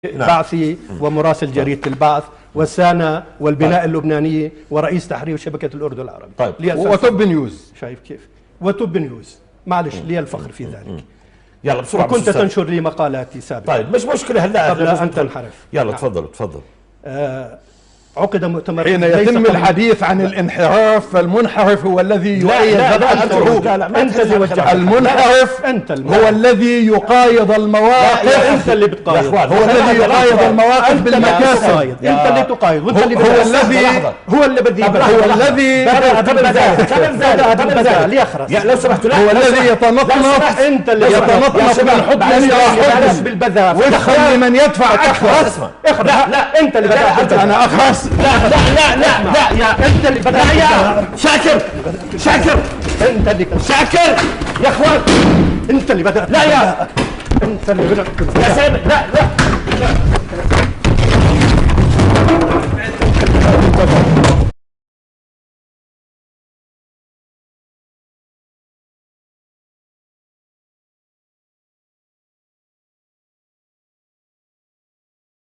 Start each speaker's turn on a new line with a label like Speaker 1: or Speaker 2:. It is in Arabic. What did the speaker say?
Speaker 1: بعثي ومراسل جريدة البعث والسانا والبناء اللبنانية ورئيس تحرير شبكة الأردن العربي.
Speaker 2: طيب
Speaker 1: وتوب نيوز. شايف كيف؟ وتوب نيوز، معلش لي الفخر في ذلك.
Speaker 2: يلا بسرعة.
Speaker 1: وكنت تنشر لي مقالاتي سابقا.
Speaker 2: طيب مش مشكلة هلا
Speaker 1: قبل أن تنحرف.
Speaker 2: يلا تفضل.
Speaker 1: عقد مؤتمر
Speaker 3: حين يتم الحديث عن الانحراف فالمنحرف هو الذي يؤيد
Speaker 1: انت اللي وجهت.
Speaker 3: المنحرف هو الذي يقايض المواقف.
Speaker 1: انت اللي بتقايض.
Speaker 3: هو الذي يقايض المواقف بالمكاسب.
Speaker 1: انت اللي تقايض وانت اللي
Speaker 3: هو الذي بدي
Speaker 1: هو الذي
Speaker 2: بدأ
Speaker 1: ليخرس.
Speaker 2: لو سمحت
Speaker 3: هو الذي يتنطنط.
Speaker 1: انت اللي
Speaker 3: يتنطنط من حكم الى حكم
Speaker 1: بالبذاء
Speaker 3: وفق لمن يدفع اكثر.
Speaker 1: لا انت اللي بدأت.
Speaker 3: انا اخرس.
Speaker 1: لا يا انت اللي بدأت.
Speaker 2: يا شاكر
Speaker 1: انت اللي
Speaker 2: شاكر يا اخوان
Speaker 1: انت اللي بدأت.
Speaker 2: لا يا
Speaker 1: انت اللي بدأت.
Speaker 2: يا سامي لا